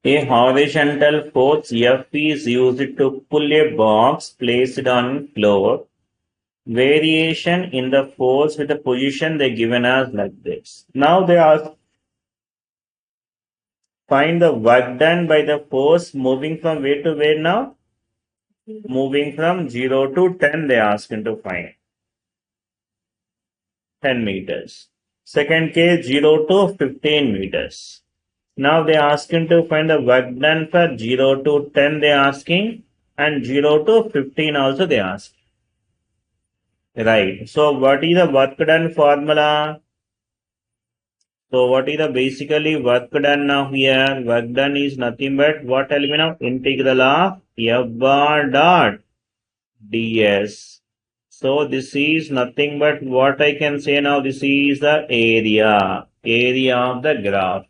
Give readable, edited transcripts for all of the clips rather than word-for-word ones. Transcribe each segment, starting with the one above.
A horizontal force F is used to pull a box placed on floor. Variation in the force with the position they given us like this. Now they ask find the work done by the force moving from where to where now? Moving from 0 to 10 they ask him to find. 10 meters. Second case 0 to 15 meters. Now they asking to find the work done for 0 to 10 they asking and 0 to 15 also they ask. Right. So what is the work done formula? So what is the basically work done now here? Work done is nothing but what element of integral of F bar dot ds. So this is nothing but what I can say now. This is the area of the graph.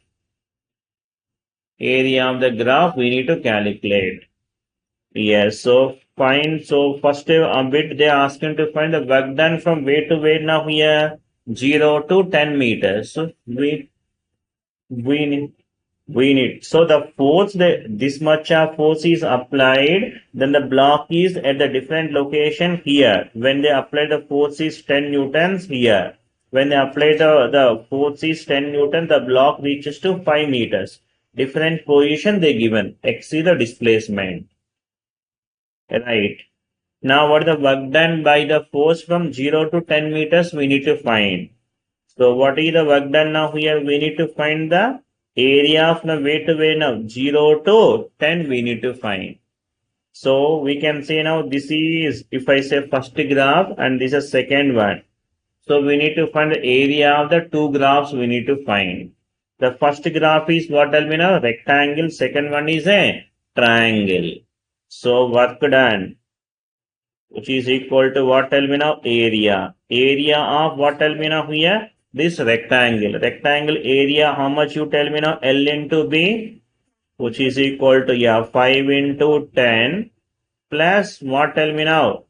Area of the graph we need to calculate. Yes, so find, so first a bit they are asking to find the work done from where to where now here 0 to 10 meters. So we need, so the force, this much of force is applied, then the block is at the different location here. When they apply the force is 10 newtons here. When they apply the force is 10 newton, the block reaches to 5 meters. Different position they given, x is the displacement. Right. Now what is the work done by the force from 0 to 10 meters we need to find. So what is the work done now here? We need to find the area of the way to way now 0 to 10 we need to find. So we can say now this is, if I say first graph and this is second one. So we need to find the area of the two graphs we need to find. The first graph is what will be now rectangle, second one is a triangle. So work done, which is equal to what will be now area. Area of what will be now here? This rectangle. Rectangle area, how much you tell me now? L into B, which is equal to 5 into 10 plus what tell me now?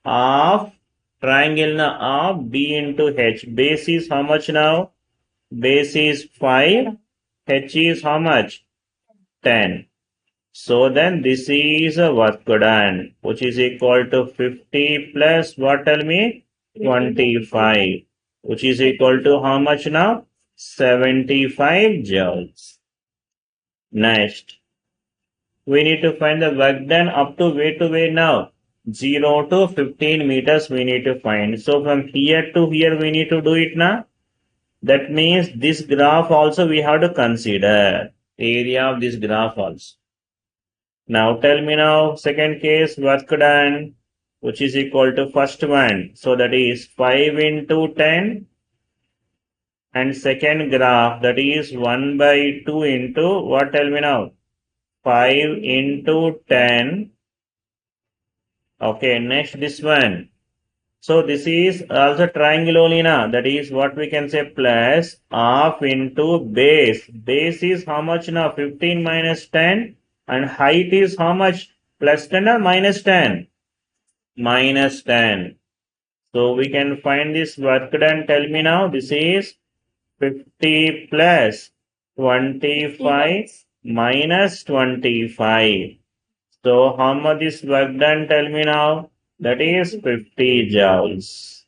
Of triangle now of B into H. Base is how much now? Base is 5. H is how much? 10. So then this is a work done, which is equal to 50 plus what tell me? 25, which is equal to how much now? 75 joules. Next, we need to find the work done up to where now? 0 to 15 meters we need to find. So from here to here we need to do it now. That means this graph also we have to consider. Area of this graph also. Now tell me now, second case work done, which is equal to first one. So that is 5 into 10. And second graph, that is 1 by 2 into, what tell me now? 5 into 10. Okay, next this one. So this is also triangle only now. That is what we can say plus half into base. Base is how much now? 15 minus 10. And height is how much? Plus 10 or minus 10? Minus 10. So we can find this work done. Tell me now. This is 50 plus 25 minus 25. So how much is work done? Tell me now. That is 50 joules.